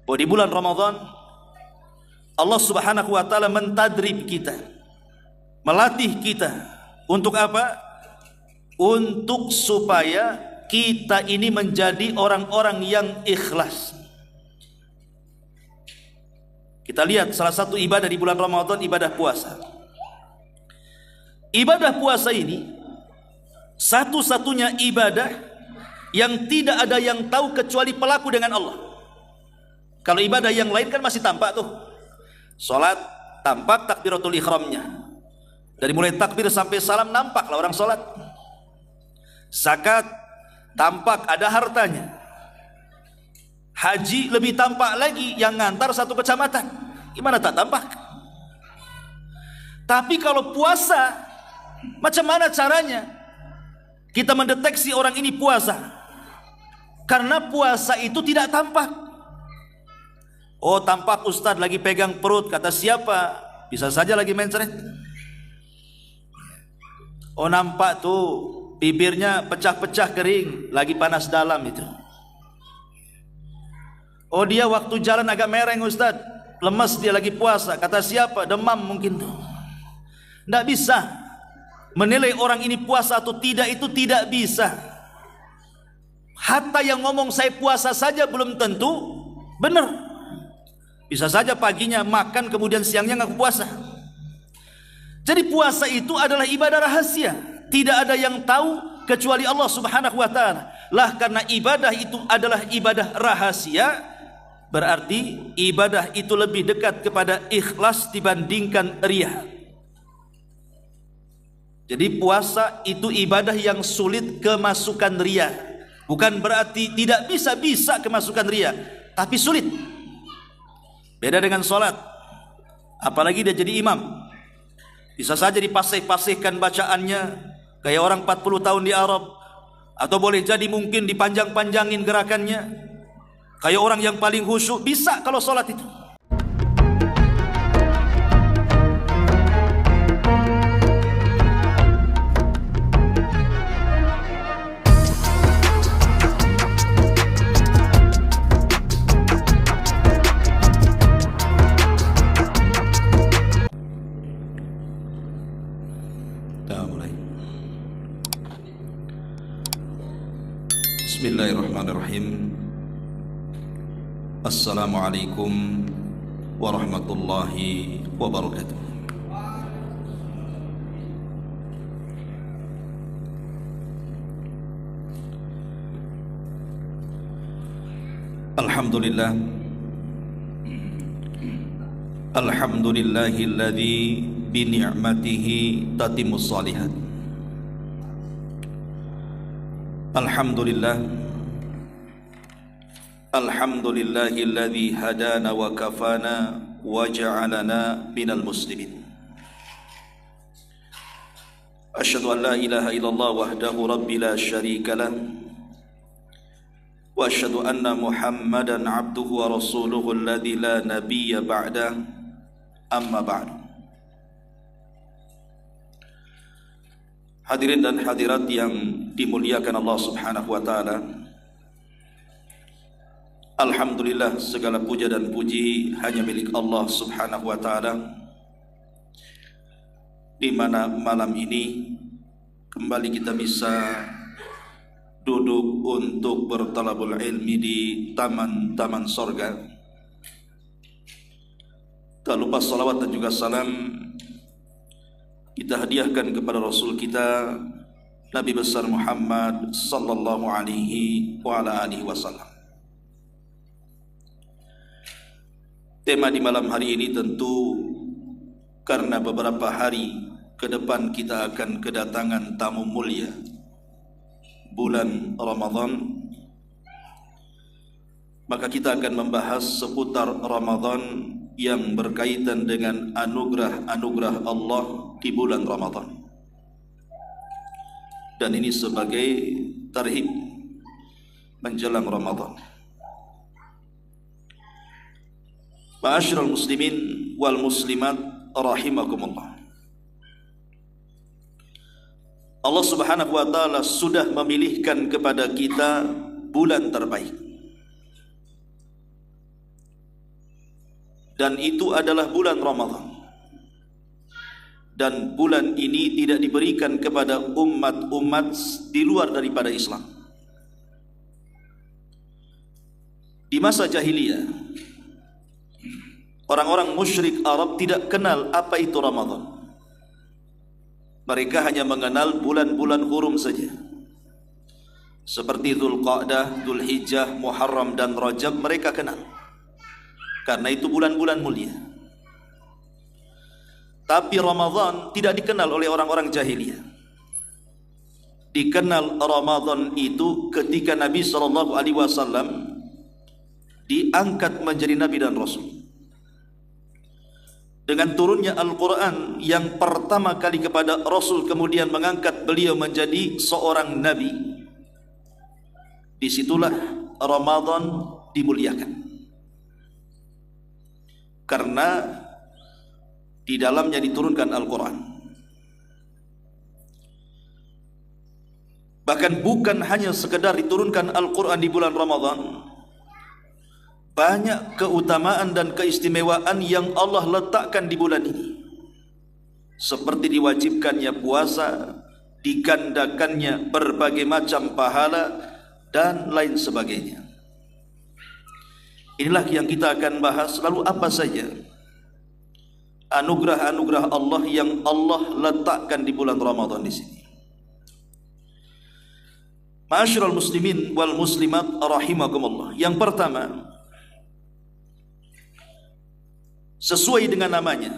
bahwa di bulan Ramadan Allah Subhanahu wa taala mentadrib kita, melatih kita untuk apa? Untuk supaya kita ini menjadi orang-orang yang ikhlas. Kita lihat salah satu ibadah di bulan Ramadan, ibadah puasa. Ibadah puasa ini satu-satunya ibadah yang tidak ada yang tahu kecuali pelaku dengan Allah. Kalau ibadah yang lain kan masih tampak tuh. Salat tampak takbiratul ihramnya. Dari mulai takbir sampai salam nampaklah orang salat. Zakat tampak ada hartanya. Haji lebih tampak lagi, yang ngantar satu kecamatan. Gimana tak tampak? Tapi kalau puasa, macam mana caranya kita mendeteksi orang ini puasa? Karena puasa itu tidak tampak. Oh, tampak Ustadz lagi pegang perut, kata siapa? Bisa saja lagi mencret. Oh, nampak tuh bibirnya pecah-pecah kering, lagi panas dalam itu. Oh, dia waktu jalan agak mereng Ustadz, lemas, dia lagi puasa, kata siapa? Demam mungkin tuh. Tidak bisa menilai orang ini puasa atau tidak, itu tidak bisa. Hatta yang ngomong saya puasa saja belum tentu benar. Bisa saja paginya makan kemudian siangnya ngaku puasa. Jadi puasa itu adalah ibadah rahasia, tidak ada yang tahu kecuali Allah Subhanahu wa taala. Lah karena ibadah itu adalah ibadah rahasia, berarti ibadah itu lebih dekat kepada ikhlas dibandingkan riya. Jadi puasa itu ibadah yang sulit kemasukan riya. Bukan berarti tidak bisa kemasukan riya, tapi sulit. Beda dengan sholat, apalagi dia jadi imam. Bisa saja dipasih-pasihkan bacaannya kayak orang 40 tahun di Arab, atau boleh jadi mungkin dipanjang-panjangin gerakannya kayak orang yang paling khusyuk. Bisa kalau sholat itu. Bismillahirrahmanirrahim. Assalamualaikum warahmatullahi wabarakatuh. Alhamdulillah. Alhamdulillahilladzi bi ni'matihi tatimmus shalihat. Alhamdulillah. Alhamdulillahilladzi hadana wa kafana wa ja'alana minal muslimin. Asyhadu an la ilaha illallah wahdahu rabbi la syarika lah, wa asyhadu anna Muhammadan abduhu wa rasuluhu alladzi la nabiyya ba'da, amma ba'du. Hadirin dan hadirat yang dimuliakan Allah Subhanahu wa taala. Alhamdulillah, segala puja dan puji hanya milik Allah Subhanahu wa taala, di mana malam ini kembali kita bisa duduk untuk bertalabul ilmi di taman-taman sorga. Tak lupa salawat dan juga salam kita hadiahkan kepada Rasul kita Nabi besar Muhammad sallallahu alaihi wa ala alihi wasallam. Tema di malam hari ini tentu karena beberapa hari ke depan kita akan kedatangan tamu mulia bulan Ramadan, maka kita akan membahas seputar Ramadan yang berkaitan dengan anugerah-anugerah Allah di bulan Ramadan. Dan ini sebagai tarhib menjelang Ramadan. Ma'asyiral muslimin wal muslimat rahimakumullah. Allah Subhanahu wa taala sudah memilihkan kepada kita bulan terbaik. dan itu adalah bulan Ramadan. Dan bulan ini tidak diberikan kepada umat-umat di luar daripada Islam. Di masa jahiliyah, orang-orang musyrik Arab tidak kenal apa itu Ramadan. Mereka hanya mengenal bulan-bulan hurum saja, seperti Dzulqa'dah, Dzulhijjah, Muharram dan Rajab mereka kenal, karena itu bulan-bulan mulia. Tapi Ramadan tidak dikenal oleh orang-orang jahiliyah. Dikenal Ramadan itu ketika Nabi SAW diangkat menjadi Nabi dan Rasul. Dengan turunnya Al-Quran yang pertama kali kepada Rasul, kemudian mengangkat beliau menjadi seorang Nabi, disitulah Ramadan dimuliakan. Karena di dalamnya diturunkan Al-Quran. Bahkan bukan hanya sekedar diturunkan Al-Quran di bulan Ramadan, banyak keutamaan dan keistimewaan yang Allah letakkan di bulan ini, seperti diwajibkannya puasa, digandakannya berbagai macam pahala, dan lain sebagainya. Inilah yang kita akan bahas. Lalu apa saja anugerah-anugerah Allah yang Allah letakkan di bulan Ramadan di sini? Ma'asyiral muslimin wal muslimat rahimakumullah. Yang pertama, sesuai dengan namanya,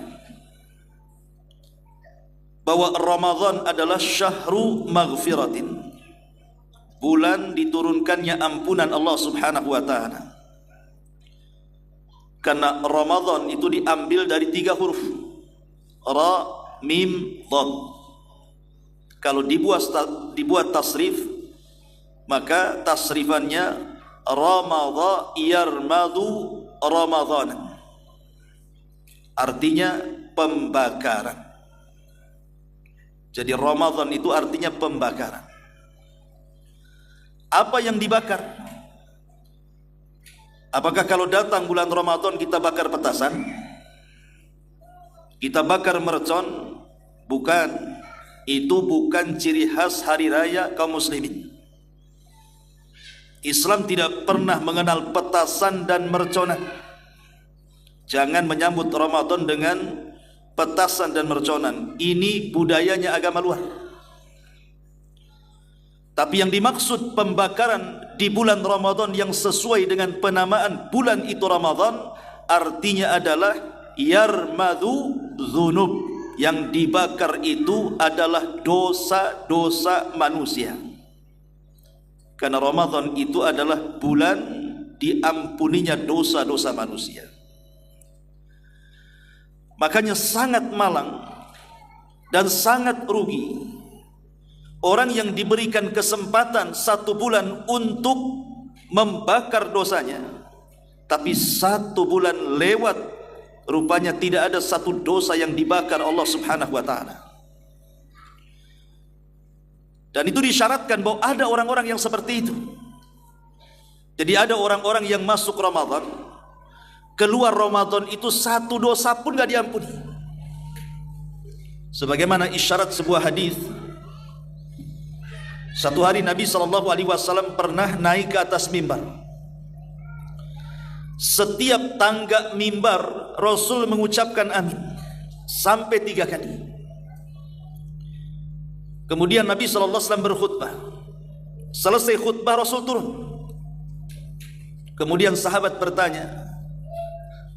bahwa Ramadan adalah syahru maghfiratin, bulan diturunkannya ampunan Allah Subhanahu wa ta'ala. Karena Ramadan itu diambil dari 3 huruf, Ra, Mim, Dhad. Kalau dibuat tasrif, maka tasrifannya Ramadha yarmadu Ramadhanan, artinya pembakaran. Jadi Ramadan itu artinya pembakaran. Apa yang dibakar? Apakah kalau datang bulan Ramadan kita bakar petasan? Kita bakar mercon? Bukan. Itu bukan ciri khas hari raya kaum muslimin. Islam tidak pernah mengenal petasan dan merconan. Jangan menyambut Ramadan dengan petasan dan merconan. Ini budayanya agama luar. Tapi yang dimaksud pembakaran di bulan Ramadan yang sesuai dengan penamaan bulan itu Ramadan, artinya adalah yarmadu dzunub. Yang dibakar itu adalah dosa-dosa manusia. Karena Ramadan itu adalah bulan diampuninya dosa-dosa manusia. Makanya sangat malang dan sangat rugi orang yang diberikan kesempatan 1 bulan untuk membakar dosanya, tapi 1 bulan lewat, rupanya tidak ada 1 dosa yang dibakar Allah Subhanahu wa ta'ala. Dan itu disyaratkan bahwa ada orang-orang yang seperti itu. Jadi ada orang-orang yang masuk Ramadan, keluar Ramadan itu 1 dosa pun gak diampuni. Sebagaimana isyarat sebuah hadis. Satu hari Nabi SAW pernah naik ke atas mimbar. Setiap tangga mimbar Rasul mengucapkan amin sampai 3 kali. Kemudian Nabi SAW berkhutbah. Selesai khutbah Rasul turun. Kemudian sahabat bertanya,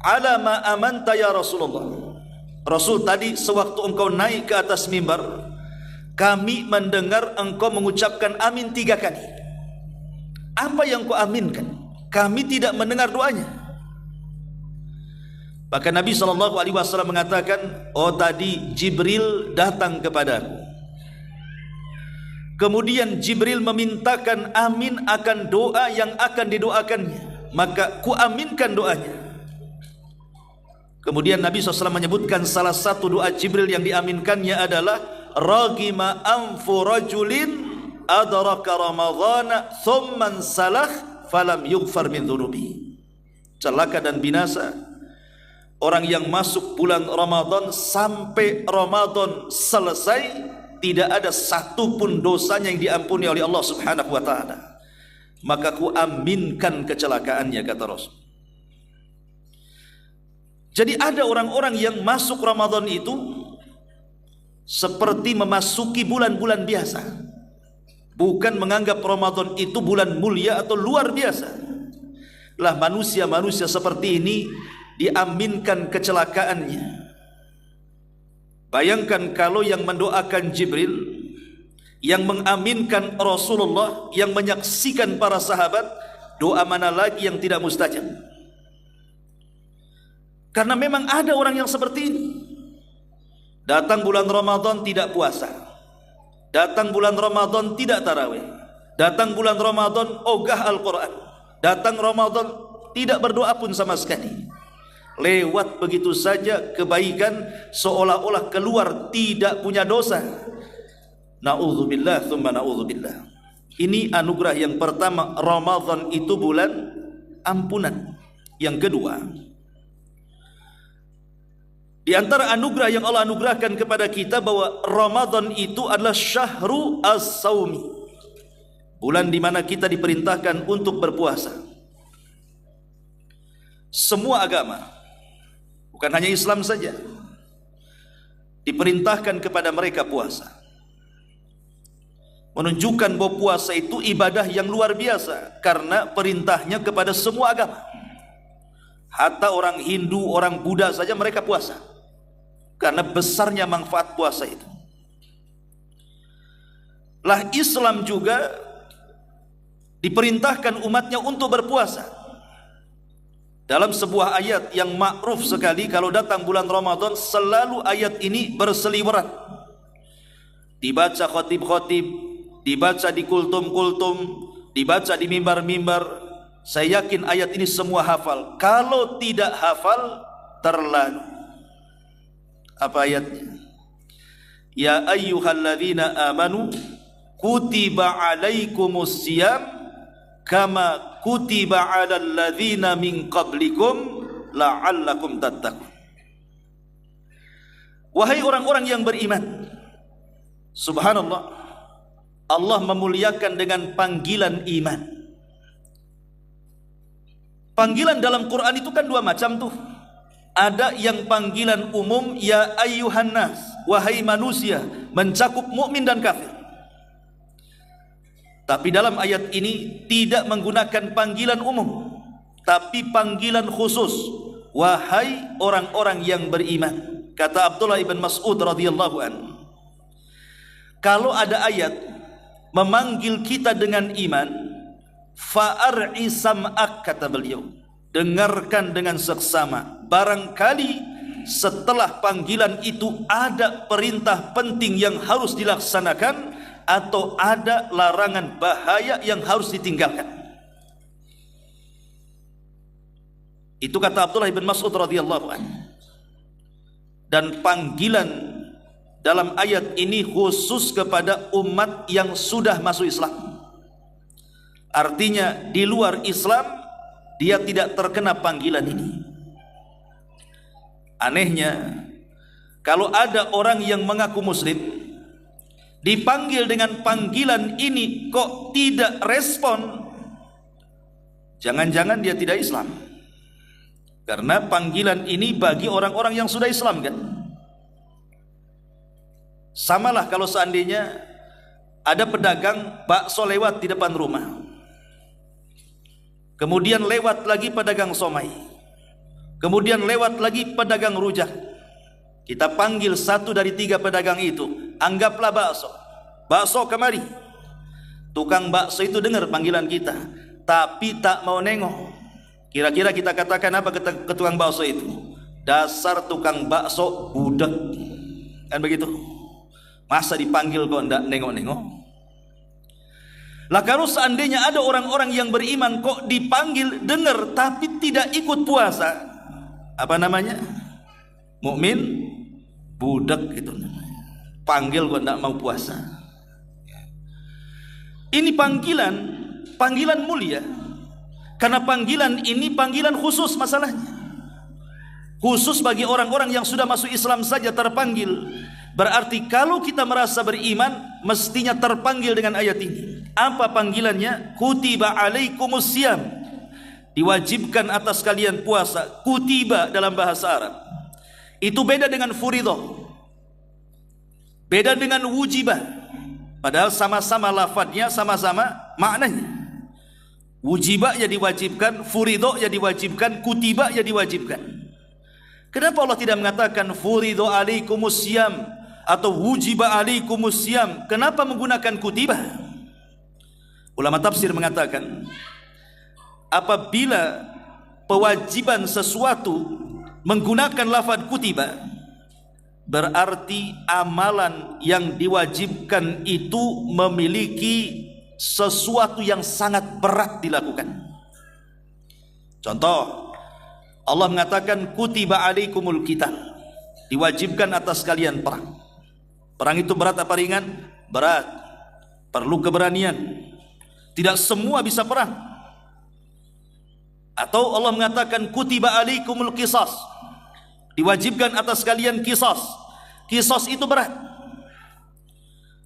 ala ma amanta ya Rasulullah. Rasul, tadi sewaktu engkau naik ke atas mimbar, kami mendengar engkau mengucapkan amin 3 kali. Apa yang kau aminkan? Kami tidak mendengar doanya. Maka Nabi SAW mengatakan, oh tadi Jibril datang kepadaku. Kemudian Jibril memintakan amin akan doa yang akan didoakannya. Maka ku aminkan doanya. Kemudian Nabi SAW menyebutkan salah satu doa Jibril yang diaminkannya adalah ragima anfu rajulin adraka ramadhana thumman salah falam yughfar min dhunubi. Celaka dan binasa orang yang masuk bulan Ramadan sampai Ramadan selesai tidak ada satu pun dosanya yang diampuni oleh Allah Subhanahu wa taala, maka ku aminkan kecelakaannya, kata Rasul. Jadi ada orang-orang yang masuk Ramadan itu seperti memasuki bulan-bulan biasa, bukan menganggap Ramadan itu bulan mulia atau luar biasa. Lah manusia-manusia seperti ini diaminkan kecelakaannya. Bayangkan kalau yang mendoakan Jibril, yang mengaminkan Rasulullah, yang menyaksikan para sahabat, doa mana lagi yang tidak mustajab? Karena memang ada orang yang seperti ini. Datang bulan Ramadan tidak puasa, datang bulan Ramadan tidak tarawih, datang bulan Ramadan ogah Al-Quran, datang Ramadan tidak berdoa pun sama sekali. Lewat begitu saja kebaikan, seolah-olah keluar tidak punya dosa. Na'udzubillah tsumma na'udzubillah. Ini anugerah yang pertama, Ramadan itu bulan ampunan. Yang kedua, di antara anugerah yang Allah anugerahkan kepada kita bahwa Ramadan itu adalah syahru as-saumi, bulan di mana kita diperintahkan untuk berpuasa. Semua agama, bukan hanya Islam saja, diperintahkan kepada mereka puasa, menunjukkan bahwa puasa itu ibadah yang luar biasa karena perintahnya kepada semua agama. Hatta orang Hindu, orang Buddha saja mereka puasa karena besarnya manfaat puasa itu. Lah Islam juga diperintahkan umatnya untuk berpuasa. Dalam sebuah ayat yang makruf sekali, kalau datang bulan Ramadan selalu ayat ini berseliweran, dibaca khotib-khotib, dibaca di kultum-kultum, dibaca di mimbar-mimbar. Saya yakin ayat ini semua hafal. Kalau tidak hafal, terlalu. Apa ayatnya? Ya ayyuhalladzina amanu kutiba alaikumus siyam kama kutiba 'alal ladzina min qablikum la'allakum tattaqun. Wahai orang-orang yang beriman, subhanallah, Allah memuliakan dengan panggilan iman. Panggilan dalam Quran itu kan dua macam tuh. Ada yang panggilan umum, ya ayyuhan nas, wahai manusia, mencakup mukmin dan kafir. Tapi dalam ayat ini tidak menggunakan panggilan umum, tapi panggilan khusus, wahai orang-orang yang beriman. Kata Abdullah ibn Mas'ud radhiyallahu anhu, kalau ada ayat memanggil kita dengan iman, fa'ar'i sam'ak, kata beliau, dengarkan dengan seksama. Barangkali setelah panggilan itu ada perintah penting yang harus dilaksanakan, atau ada larangan bahaya yang harus ditinggalkan. Itu kata Abdullah bin Mas'ud radhiyallahu anhu. Dan panggilan dalam ayat ini khusus kepada umat yang sudah masuk Islam. Artinya di luar Islam dia tidak terkena panggilan ini. Anehnya, kalau ada orang yang mengaku muslim dipanggil dengan panggilan ini kok tidak respon, jangan-jangan dia tidak Islam. Karena panggilan ini bagi orang-orang yang sudah Islam kan. Samalah kalau seandainya ada pedagang bakso lewat di depan rumah, kemudian lewat lagi pedagang somai, kemudian lewat lagi pedagang rujak. Kita panggil satu dari tiga pedagang itu, anggaplah bakso. Bakso kemari. Tukang bakso itu dengar panggilan kita, tapi tak mau nengok. Kira-kira kita katakan apa ke tukang bakso itu? Dasar tukang bakso budak. Kan begitu? Masa dipanggil kok enggak nengok-nengok? Lah kalau seandainya ada orang-orang yang beriman kok dipanggil dengar tapi tidak ikut puasa, apa namanya? Mukmin budak gitu. Panggil kok enggak mau puasa. Ini panggilan mulia. Karena panggilan ini panggilan khusus masalahnya. Khusus bagi orang-orang yang sudah masuk Islam saja terpanggil. Berarti kalau kita merasa beriman, mestinya terpanggil dengan ayat ini. Apa panggilannya? Kutiba alaikumus siyam, diwajibkan atas kalian puasa. Kutiba dalam bahasa Arab itu beda dengan furidah, beda dengan wujibah. Padahal sama-sama lafadznya, sama-sama maknanya. Wujibah ya diwajibkan, furidah ya diwajibkan, kutiba ya diwajibkan. Kenapa Allah tidak mengatakan furidu alaikumus siyam atau wujiba alaikumus siyam? Kenapa menggunakan kutiba? Ulama tafsir mengatakan, apabila pewajiban sesuatu menggunakan lafaz kutiba, berarti amalan yang diwajibkan itu memiliki sesuatu yang sangat berat dilakukan. Contoh, Allah mengatakan kutiba alaikumul qital, diwajibkan atas kalian perang. Perang itu berat apa ringan? Berat. Perlu keberanian. Tidak semua bisa perang. Atau Allah mengatakan kutiba alaikumul qisas, diwajibkan atas kalian qisas. Qisas itu berat.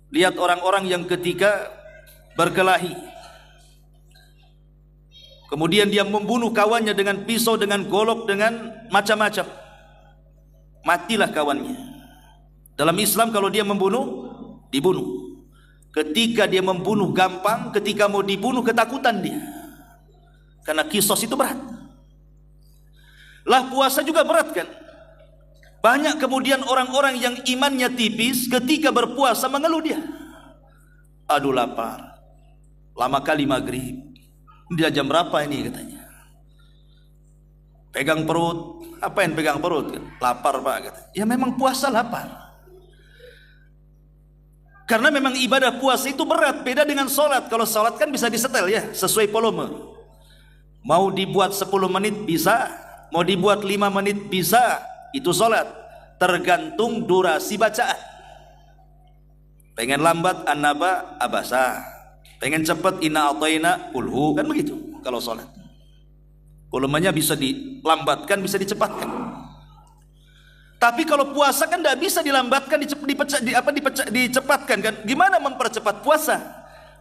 Lihat orang-orang yang ketika berkelahi, kemudian dia membunuh kawannya dengan pisau, dengan golok, dengan macam-macam. Matilah kawannya. Dalam Islam kalau dia membunuh, dibunuh. Ketika dia membunuh gampang, ketika mau dibunuh ketakutan dia. Karena kisos itu berat. Lah puasa juga berat kan? Banyak kemudian orang-orang yang imannya tipis ketika berpuasa mengeluh dia. Aduh lapar. Lama kali maghrib. Dia jam berapa ini katanya? Pegang perut. Apa yang pegang perut? Lapar pak katanya. Ya memang puasa lapar. Karena memang ibadah puasa itu berat. Beda dengan sholat. Kalau sholat kan bisa disetel ya, sesuai volume. Mau dibuat 10 menit bisa, mau dibuat 5 menit bisa. Itu sholat. Tergantung durasi bacaan. Pengen lambat an-naba abasa, pengen cepat inna a'tayna kulhu, kan begitu kalau sholat. Volumenya bisa dilambatkan, bisa dicepatkan. Tapi kalau puasa kan tidak bisa dilambatkan, dicepatkan kan? Gimana mempercepat puasa?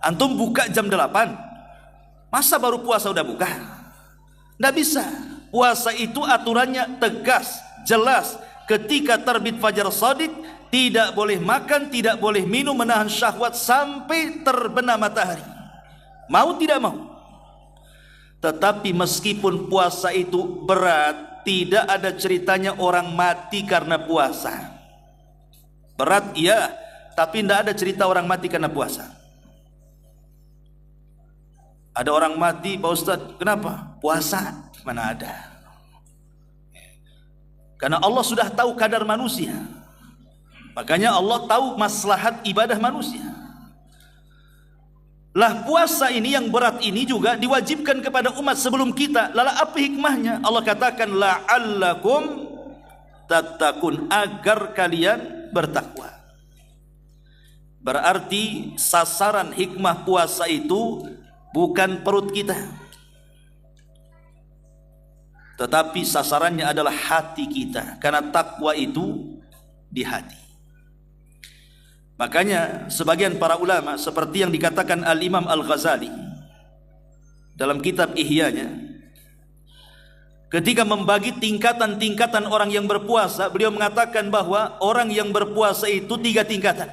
Antum buka jam 8, masa baru puasa udah buka? Tidak bisa. Puasa itu aturannya tegas, jelas. Ketika terbit fajar shadiq, tidak boleh makan, tidak boleh minum, menahan syahwat sampai terbenam matahari. Mau tidak mau. Tetapi meskipun puasa itu berat, tidak ada ceritanya orang mati karena puasa. Berat iya, tapi tidak ada cerita orang mati karena puasa. Ada orang mati, Pak Ustadz, kenapa? Puasa. Mana ada. Karena Allah sudah tahu kadar manusia. Makanya Allah tahu maslahat ibadah manusia. Lah puasa ini yang berat ini juga diwajibkan kepada umat sebelum kita. Lalu apa hikmahnya? Allah katakan la'allakum tattaqun, agar kalian bertakwa. Berarti sasaran hikmah puasa itu bukan perut kita, tetapi sasarannya adalah hati kita. Karena takwa itu di hati. Makanya sebagian para ulama seperti yang dikatakan Al-Imam Al-Ghazali dalam kitab Ihya-nya, ketika membagi tingkatan-tingkatan orang yang berpuasa, beliau mengatakan bahwa orang yang berpuasa itu 3 tingkatan.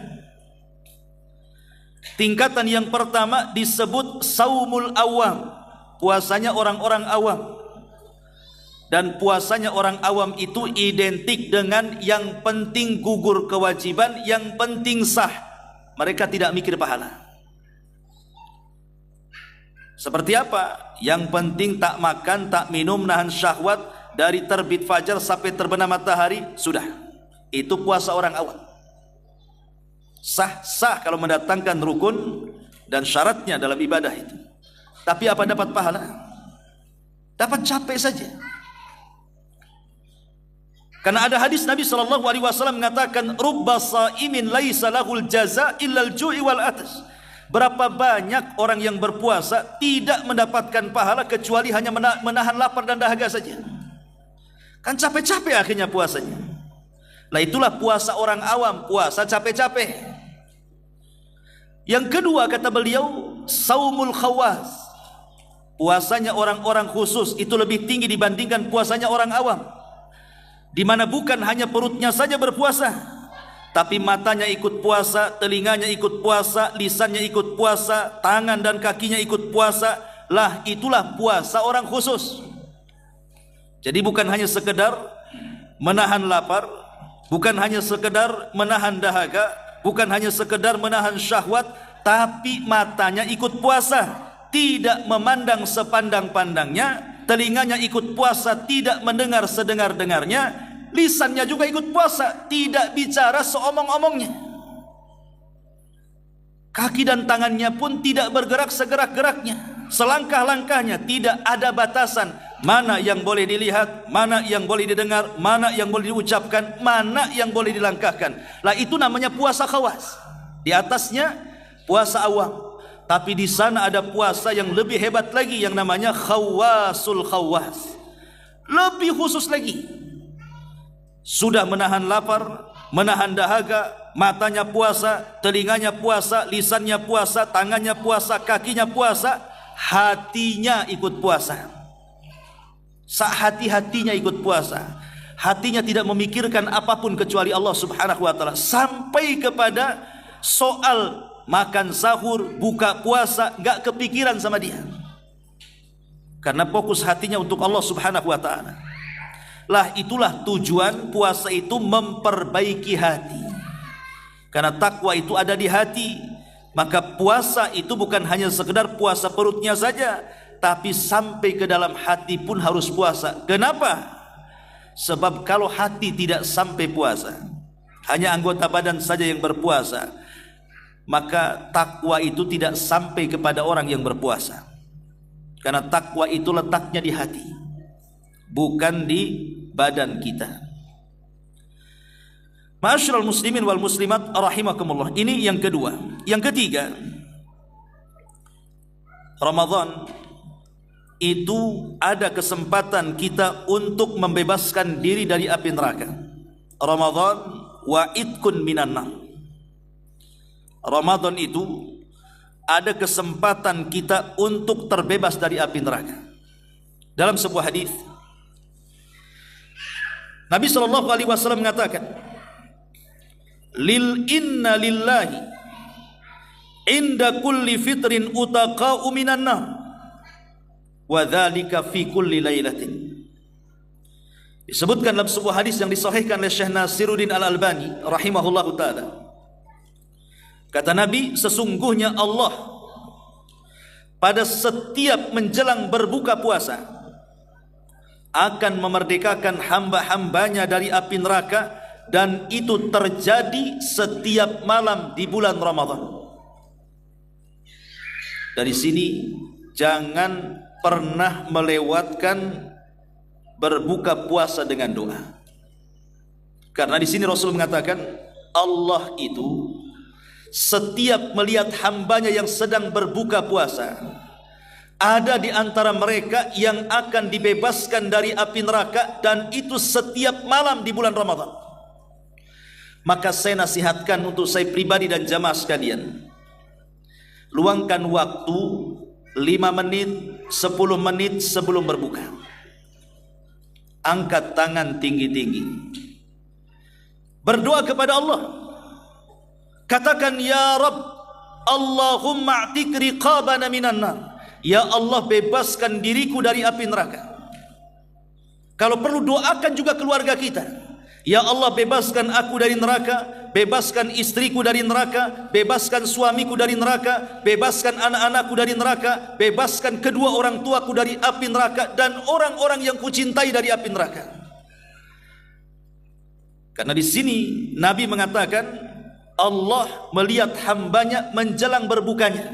Tingkatan yang pertama disebut saumul awam, puasanya orang-orang awam. Dan puasanya orang awam itu identik dengan yang penting gugur kewajiban, yang penting sah. Mereka tidak mikir pahala. Seperti apa? Yang penting tak makan, tak minum, nahan syahwat dari terbit fajar sampai terbenam matahari, sudah. Itu puasa orang awam. Sah kalau mendatangkan rukun dan syaratnya dalam ibadah itu. Tapi apa dapat pahala? Dapat capek saja. Karena ada hadis Nabi SAW mengatakan, rubba sa'imin laisa lahul jaza illal ju'i wal atas. Berapa banyak orang yang berpuasa tidak mendapatkan pahala kecuali hanya menahan lapar dan dahaga saja. Kan capek-capek akhirnya puasanya. Lah itulah puasa orang awam, puasa capek-capek. Yang kedua kata beliau, saumul khawas. Puasanya orang-orang khusus itu lebih tinggi dibandingkan puasanya orang awam. Di mana bukan hanya perutnya saja berpuasa, tapi matanya ikut puasa, telinganya ikut puasa, lisannya ikut puasa, tangan dan kakinya ikut puasa. Lah itulah puasa orang khusus. Jadi bukan hanya sekedar menahan lapar, bukan hanya sekedar menahan dahaga, bukan hanya sekedar menahan syahwat, tapi matanya ikut puasa, tidak memandang sepandang-pandangnya, telinganya ikut puasa, tidak mendengar sedengar-dengarnya, lisannya juga ikut puasa, tidak bicara seomong-omongnya. Kaki dan tangannya pun tidak bergerak segerak-geraknya, selangkah-langkahnya tidak ada batasan. Mana yang boleh dilihat, mana yang boleh didengar, mana yang boleh diucapkan, mana yang boleh dilangkahkan. Lah itu namanya puasa khawas. Di atasnya puasa awam. Tapi di sana ada puasa yang lebih hebat lagi yang namanya khawasul khawas. Lebih khusus lagi. Sudah menahan lapar, menahan dahaga, matanya puasa, telinganya puasa, lisannya puasa, tangannya puasa, kakinya puasa, hatinya ikut puasa. Hati-hatinya ikut puasa. Hatinya tidak memikirkan apapun kecuali Allah Subhanahu wa taala. Sampai kepada soal makan sahur, buka puasa, gak kepikiran sama dia. Karena fokus hatinya untuk Allah Subhanahu wa taala. Lah itulah tujuan puasa itu, memperbaiki hati. Karena takwa itu ada di hati. Maka puasa itu bukan hanya sekedar puasa perutnya saja, tapi sampai ke dalam hati pun harus puasa. Kenapa? Sebab kalau hati tidak sampai puasa, hanya anggota badan saja yang berpuasa, maka takwa itu tidak sampai kepada orang yang berpuasa. Karena takwa itu letaknya di hati, bukan di badan kita. Ma'asyiral muslimin wal muslimat rahimakumullah. Ini yang kedua. Yang ketiga, Ramadan itu ada kesempatan kita untuk membebaskan diri dari api neraka. Ramadan wa itqun minan nar. Ramadan itu ada kesempatan kita untuk terbebas dari api neraka. Dalam sebuah hadis Nabi sallallahu alaihi wasallam mengatakan, "Lil inna lillahi inda kulli fitrin utaqa'u minan nar." Wa dzalika fi kulli lailatin. Disebutkan dalam sebuah hadis yang disahihkan oleh Syekh Nasiruddin Al-Albani rahimahullahu taala. Kata Nabi, sesungguhnya Allah pada setiap menjelang berbuka puasa akan memerdekakan hamba-hambanya dari api neraka, dan itu terjadi setiap malam di bulan Ramadan. Dari sini jangan pernah melewatkan berbuka puasa dengan doa. Karena di sini Rasul mengatakan, Allah itu setiap melihat hambanya yang sedang berbuka puasa, ada di antara mereka yang akan dibebaskan dari api neraka, dan itu setiap malam di bulan Ramadan. Maka saya nasihatkan untuk saya pribadi dan jamaah sekalian, luangkan waktu 5 menit, 10 menit sebelum berbuka. Angkat tangan tinggi-tinggi, berdoa kepada Allah. Katakan, Ya Rabb, Allahumma a'tik riqabana minan nar. Ya Allah, bebaskan diriku dari api neraka. Kalau perlu doakan juga keluarga kita. Ya Allah, bebaskan aku dari neraka, bebaskan istriku dari neraka, bebaskan suamiku dari neraka, bebaskan anak-anakku dari neraka, bebaskan kedua orang tuaku dari api neraka, dan orang-orang yang kucintai dari api neraka. Karena di sini Nabi mengatakan, Allah melihat hambanya menjelang berbukanya.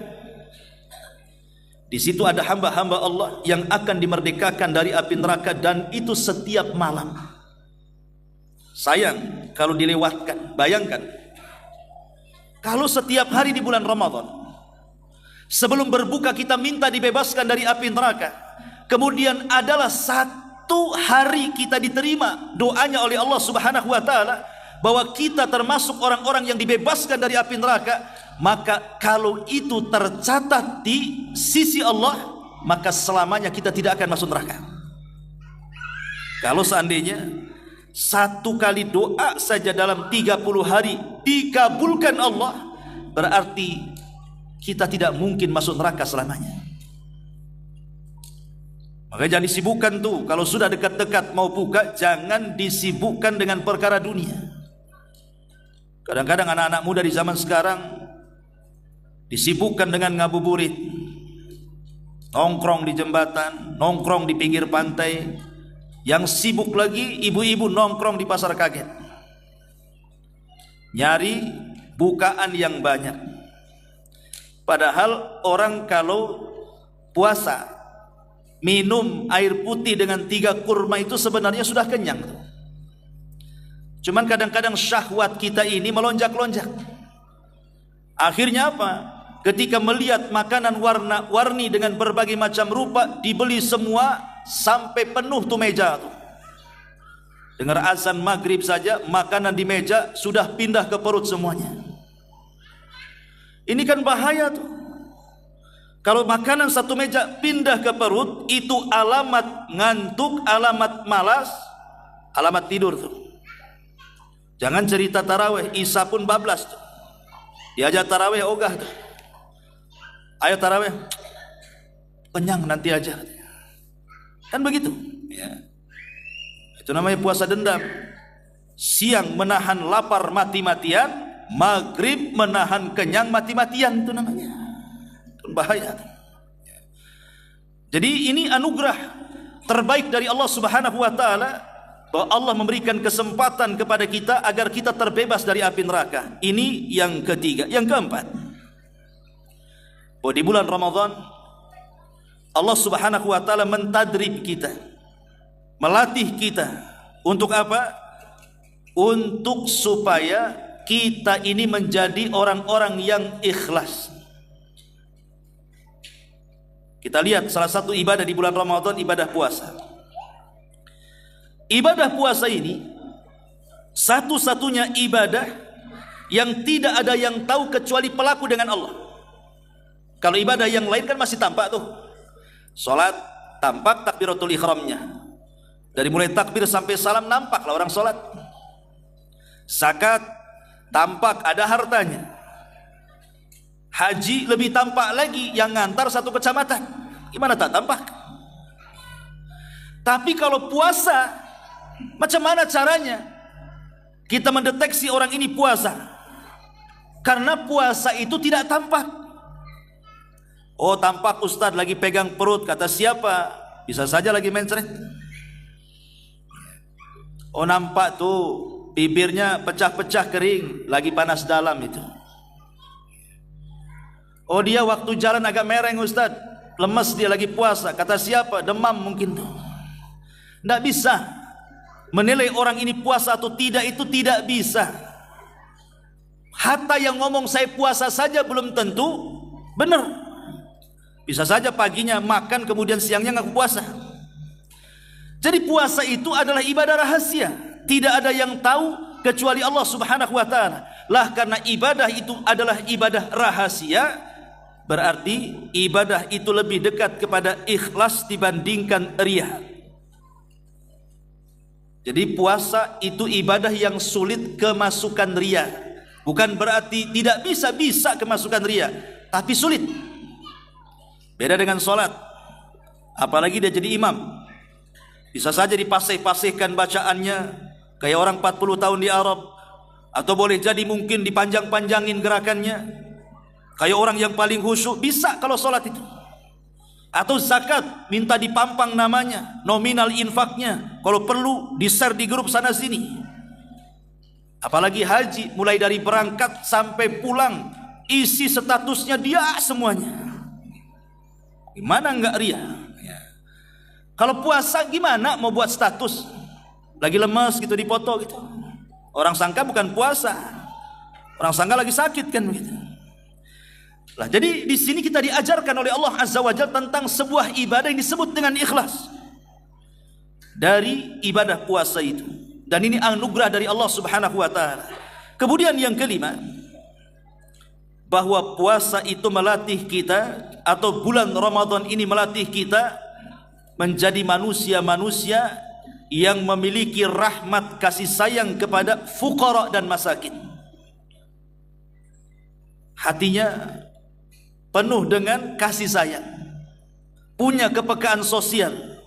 Di situ ada hamba-hamba Allah yang akan dimerdekakan dari api neraka, dan itu setiap malam. Sayang kalau dilewatkan. Bayangkan kalau setiap hari di bulan Ramadan sebelum berbuka kita minta dibebaskan dari api neraka, kemudian adalah satu hari kita diterima doanya oleh Allah Subhanahu wa taala bahwa kita termasuk orang-orang yang dibebaskan dari api neraka, maka kalau itu tercatat di sisi Allah, maka selamanya kita tidak akan masuk neraka. Kalau seandainya satu kali doa saja dalam 30 hari dikabulkan Allah, berarti kita tidak mungkin masuk neraka selamanya. Makanya jangan disibukkan tuh, kalau sudah dekat-dekat mau buka, jangan disibukkan dengan perkara dunia. Kadang-kadang anak-anak muda di zaman sekarang disibukkan dengan ngabuburit, nongkrong di jembatan, nongkrong di pinggir pantai. Yang sibuk lagi ibu-ibu nongkrong di pasar kaget, nyari bukaan yang banyak. Padahal orang kalau puasa minum air putih dengan 3 kurma itu sebenarnya sudah kenyang. Cuman kadang-kadang syahwat kita ini melonjak-lonjak. Akhirnya apa? Ketika melihat makanan warna-warni dengan berbagai macam rupa, dibeli semua sampai penuh tuh meja tuh. Dengar azan maghrib saja, makanan di meja sudah pindah ke perut semuanya. Ini kan bahaya tuh. Kalau makanan satu meja pindah ke perut, itu alamat ngantuk, alamat malas, alamat tidur tuh. Jangan cerita tarawih, Isya pun bablas tuh. Diajak tarawih ogah tuh. Ayo tarawih, kenyang nanti aja. Kan begitu ya. Itu namanya puasa dendam. Siang menahan lapar mati-matian, maghrib menahan kenyang mati-matian, itu namanya. Itu bahaya. Jadi ini anugerah terbaik dari Allah Subhanahu wa taala, bahwa Allah memberikan kesempatan kepada kita agar kita terbebas dari api neraka. Ini yang ketiga. Yang keempat, bahwa di bulan Ramadan Allah Subhanahu wa taala mentadrib kita, melatih kita untuk apa? Untuk supaya kita ini menjadi orang-orang yang ikhlas. Kita lihat salah satu ibadah di bulan Ramadan, ibadah puasa. Ibadah puasa ini satu-satunya ibadah yang tidak ada yang tahu kecuali pelaku dengan Allah. Kalau ibadah yang lain kan masih tampak tuh. Salat tampak takbiratul ihramnya. Dari mulai takbir sampai salam nampaklah orang salat. Zakat tampak ada hartanya. Haji lebih tampak lagi, yang ngantar satu kecamatan. Gimana tak tampak? Tapi kalau puasa, macam mana caranya kita mendeteksi orang ini puasa? Karena puasa itu tidak tampak. Oh, tampak Ustadz lagi pegang perut, kata siapa? Bisa saja lagi mencret. Oh, nampak tuh bibirnya pecah-pecah kering, lagi panas dalam itu. Oh, dia waktu jalan agak mereng Ustadz, lemes, dia lagi puasa, kata siapa? Demam mungkin tuh. Tidak bisa menilai orang ini puasa atau tidak, itu tidak bisa. Hatta yang ngomong saya puasa saja belum tentu benar. Bisa saja paginya makan, kemudian siangnya ngaku puasa. Jadi puasa itu adalah ibadah rahasia, tidak ada yang tahu kecuali Allah Subhanahu wa taala. Lah karena ibadah itu adalah ibadah rahasia, berarti ibadah itu lebih dekat kepada ikhlas dibandingkan riya. Jadi puasa itu ibadah yang sulit kemasukan riya. Bukan berarti tidak bisa kemasukan riya, tapi sulit. Beda dengan sholat, apalagi dia jadi imam. Bisa saja dipasih-pasihkan bacaannya kayak orang 40 tahun di Arab, atau boleh jadi mungkin dipanjang-panjangin gerakannya kayak orang yang paling khusyuk. Bisa kalau sholat itu. Atau zakat minta dipampang namanya, nominal infaknya, kalau perlu di-share di grup sana sini. Apalagi haji, mulai dari berangkat sampai pulang isi statusnya dia semuanya. Gimana enggak ria? Ya. Kalau puasa gimana mau buat status? Lagi lemes gitu dipoto gitu. Orang sangka bukan puasa, orang sangka lagi sakit kan begitu. Nah, jadi di sini kita diajarkan oleh Allah Azza wa Jalla tentang sebuah ibadah yang disebut dengan ikhlas. dari ibadah puasa itu. Dan ini anugerah dari Allah Subhanahu wa taala. Kemudian yang kelima, bahwa puasa itu melatih kita, atau bulan Ramadan ini melatih kita menjadi manusia-manusia yang memiliki rahmat kasih sayang kepada fuqara dan masakin. Hatinya penuh dengan kasih sayang, punya kepekaan sosial.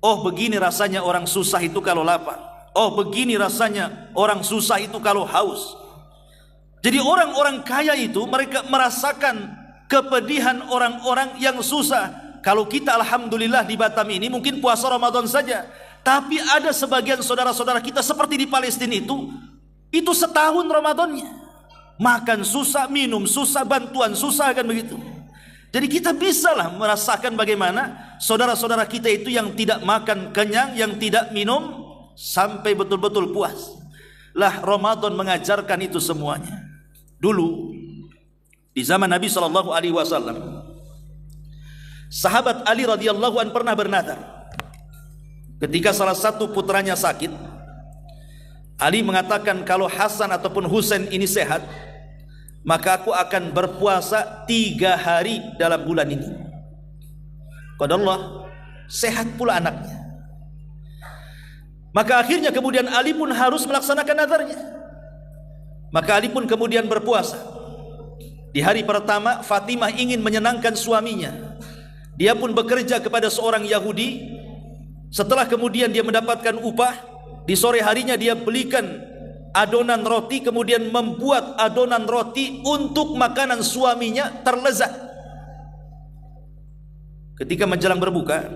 Oh, begini rasanya orang susah itu kalau lapar. Oh, begini rasanya orang susah itu kalau haus. Jadi orang-orang kaya itu mereka merasakan kepedihan orang-orang yang susah. Kalau kita alhamdulillah di Batam ini mungkin puasa Ramadan saja, tapi ada sebagian saudara-saudara kita seperti di Palestina itu setahun Ramadannya. Makan susah, minum susah, bantuan susah, kan begitu. Jadi kita bisalah merasakan bagaimana saudara-saudara kita itu yang tidak makan kenyang, yang tidak minum sampai betul-betul puas. Lah Ramadan mengajarkan itu semuanya. Dulu di zaman Nabi SAW, sahabat Ali radhiyallahu an pernah bernadar. Ketika salah satu putranya sakit, Ali mengatakan, kalau Hasan ataupun Husain ini sehat, maka aku akan berpuasa 3 hari dalam bulan ini. Qadarullah, sehat pula anaknya. Maka akhirnya kemudian Ali pun harus melaksanakan nadarnya. Maka Ali pun kemudian berpuasa. Di hari pertama, Fatimah ingin menyenangkan suaminya. Dia pun bekerja kepada seorang Yahudi. Setelah kemudian dia mendapatkan upah, di sore harinya dia belikan adonan roti, kemudian membuat adonan roti untuk makanan suaminya terlezat. Ketika menjelang berbuka,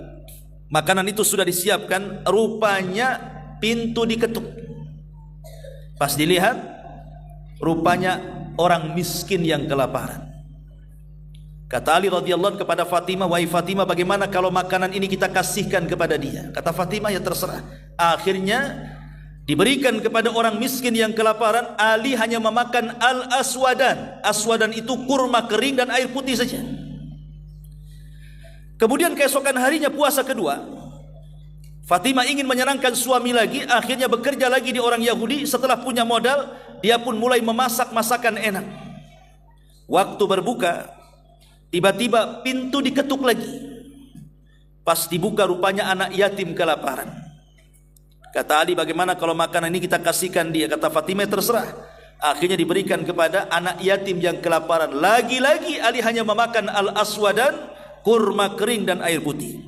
makanan itu sudah disiapkan, rupanya pintu diketuk. Pas dilihat, rupanya orang miskin yang kelaparan. Kata Ali radhiyallahu anhu kepada Fatimah, wahai Fatimah, bagaimana kalau makanan ini kita kasihkan kepada dia? Kata Fatimah, ya terserah. Akhirnya diberikan kepada orang miskin yang kelaparan. Ali hanya memakan al-aswadan. Aswadan itu kurma kering dan air putih saja. Kemudian keesokan harinya puasa kedua, Fatimah ingin menyenangkan suami lagi, akhirnya bekerja lagi di orang Yahudi. Setelah punya modal, dia pun mulai memasak masakan enak. Waktu berbuka, tiba-tiba pintu diketuk lagi. Pas dibuka, rupanya anak yatim kelaparan. Kata Ali, bagaimana kalau makanan ini kita kasihkan dia? Kata Fatimah, terserah. Akhirnya diberikan kepada anak yatim yang kelaparan. Lagi-lagi Ali hanya memakan al-aswadan, kurma kering dan air putih.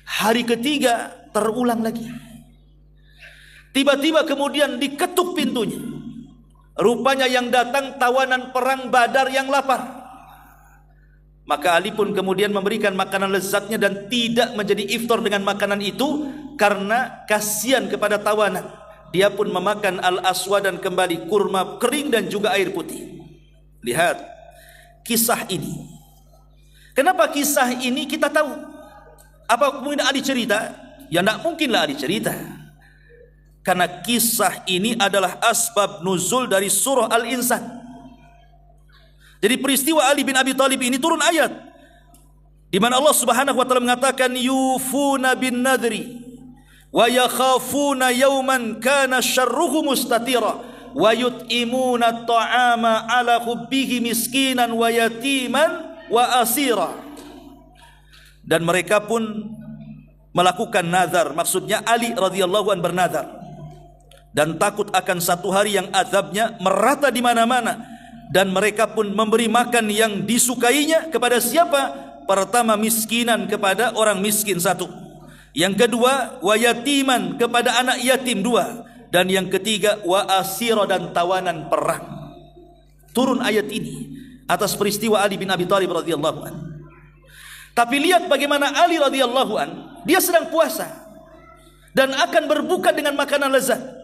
Hari ketiga terulang lagi. Tiba-tiba kemudian diketuk pintunya. Rupanya yang datang tawanan perang Badar yang lapar. Maka Ali pun kemudian memberikan makanan lezatnya dan tidak menjadi iftar dengan makanan itu karena kasihan kepada tawanan. Dia pun memakan al-aswadan kembali, kurma kering dan juga air putih. Lihat kisah ini. Kenapa kisah ini kita tahu? Apa kemudian Ali cerita? Ya tidak mungkinlah Ali cerita. Karena kisah ini adalah asbab nuzul dari surah Al-Insan. Jadi peristiwa Ali bin Abi Thalib ini turun ayat di mana Allah Subhanahu wa taala mengatakan yufuna bin nadri wa yakhafuna yawman kana syarruhu mustatira wa yut'imuna at-ta'ama ala hubbihi miskinan wa yatiman wa asira. Dan mereka pun melakukan nazar, maksudnya Ali radhiyallahu an bernazar dan takut akan satu hari yang azabnya merata di mana-mana. Dan mereka pun memberi makan yang disukainya kepada siapa? Pertama, miskinan kepada orang miskin 1. Yang kedua, wa yatiman kepada anak yatim 2. Dan yang ketiga, wa asira dan tawanan perang. Turun ayat ini atas peristiwa Ali bin Abi Thalib radhiyallahu an. Tapi lihat bagaimana Ali radhiyallahu an, dia sedang puasa dan akan berbuka dengan makanan lezat.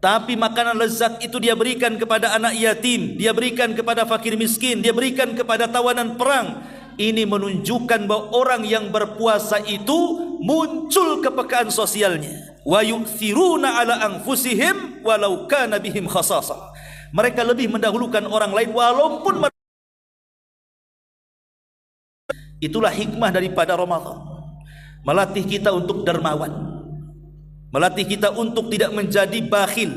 Tapi makanan lezat itu dia berikan kepada anak yatim, dia berikan kepada fakir miskin, dia berikan kepada tawanan perang. Ini menunjukkan bahwa orang yang berpuasa itu muncul kepekaan sosialnya. Wa yu'thiruna ala anfusihim walau kana bihim khasasah. Mereka lebih mendahulukan orang lain walaupun. Itulah hikmah daripada Ramadan. melatih kita untuk dermawan, melatih kita untuk tidak menjadi bakhil.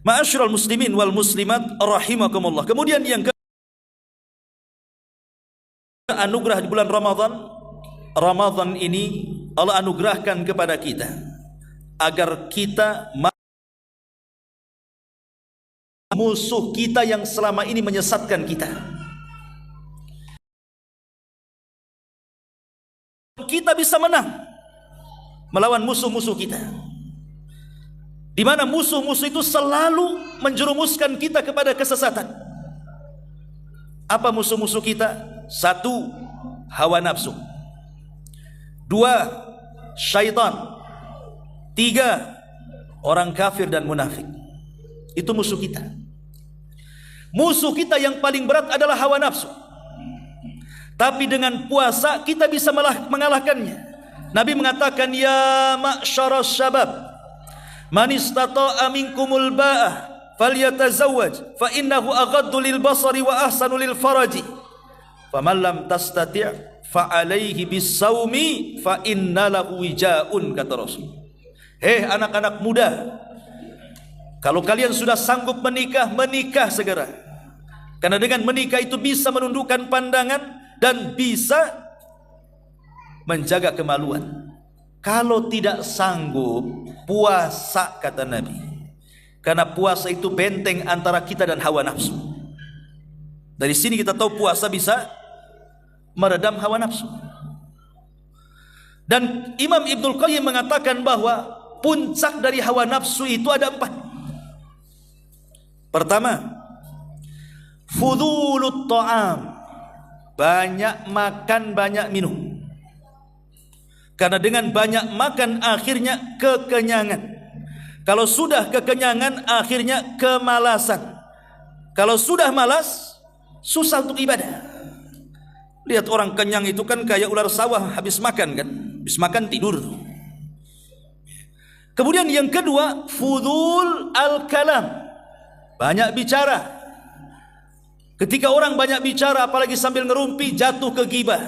Ma'asyiral muslimin wal muslimat rahimakumullah. Kemudian yang anugerah di bulan Ramadan ini Allah anugerahkan kepada kita agar kita musuh kita yang selama ini menyesatkan kita. Kita bisa menang melawan musuh-musuh kita, di mana musuh-musuh itu selalu menjerumuskan kita kepada kesesatan. Apa musuh-musuh kita? 1. Hawa nafsu. 2. Syaitan. 3. Orang kafir dan munafik. Itu musuh kita. Musuh kita yang paling berat adalah hawa nafsu. Tapi dengan puasa kita bisa mengalahkannya. Nabi mengatakan, ya ma'syaras syabab, man istata'a minkumul ba'ah falyatazawwaj fa innahu aghaddu lil basari wa ahsanu lil faraji. Faman lam tastati' fa alaihi bisawmi fa inna lahu wijaun, kata Rasul. Hei anak-anak muda, kalau kalian sudah sanggup menikah, menikah segera. Karena dengan menikah itu bisa menundukkan pandangan dan bisa menjaga kemaluan. Kalau tidak sanggup, puasa, kata Nabi. Karena puasa itu benteng antara kita dan hawa nafsu. Dari sini kita tahu puasa bisa meredam hawa nafsu. Dan Imam Ibnul Qayyim mengatakan bahwa puncak dari hawa nafsu itu ada 4. Pertama, fudulut ta'am, banyak makan, banyak minum. Karena dengan banyak makan akhirnya kekenyangan. Kalau sudah kekenyangan akhirnya kemalasan. Kalau sudah malas, susah untuk ibadah. Lihat orang kenyang itu kan kayak ular sawah habis makan kan. Habis makan tidur. Kemudian yang kedua, fudul al-kalam, banyak bicara. Ketika orang banyak bicara, apalagi sambil ngerumpi, jatuh ke ghibah,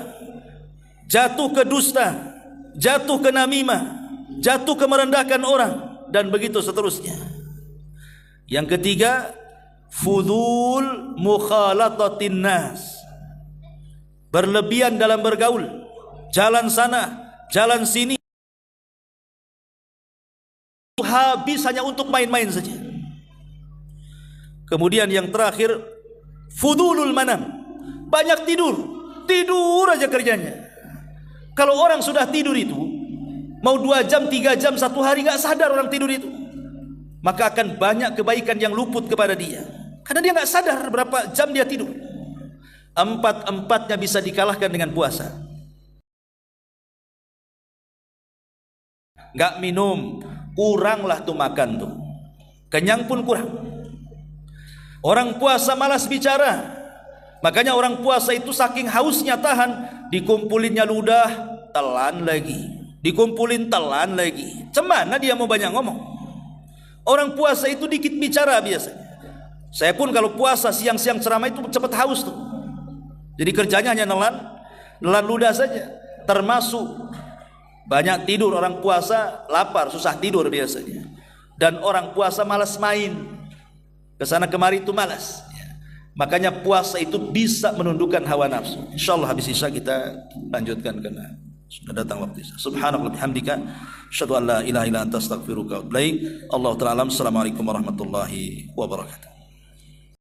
jatuh ke dusta, jatuh ke namimah, jatuh ke merendahkan orang, dan begitu seterusnya. Yang ketiga, fudul mukhalatatin nas, berlebihan dalam bergaul, jalan sana, jalan sini, habis hanya untuk main-main saja. Kemudian yang terakhir, fudulul manam, banyak tidur, tidur aja kerjanya. Kalau orang sudah tidur itu, mau 2 jam, 3 jam, 1 hari, gak sadar orang tidur itu, maka akan banyak kebaikan yang luput kepada dia. Karena dia gak sadar berapa jam dia tidur. 4-empatnya bisa dikalahkan dengan puasa. Gak minum, kuranglah tuh makan tuh, kenyang pun kurang. Orang puasa malas bicara, makanya orang puasa itu saking hausnya tahan, dikumpulinnya ludah, telan lagi, dikumpulin telan lagi. Cemana dia mau banyak ngomong? Orang puasa itu dikit bicara biasanya. Saya pun kalau puasa siang-siang ceramah itu cepat haus tuh. Jadi kerjanya hanya nelan ludah saja. Termasuk banyak tidur. Orang puasa lapar, susah tidur biasanya. Dan orang puasa malas main, kesana kemari itu malas. Makanya puasa itu bisa menundukkan hawa nafsu. Insyaallah habis isya kita lanjutkan karena sudah datang waktu isya. Subhanallah bihamdika, asyhadu an la ilaha illa anta astaghfiruka wa atubu ilaik. Allahu ta'ala alam. Assalamualaikum warahmatullahi wabarakatuh.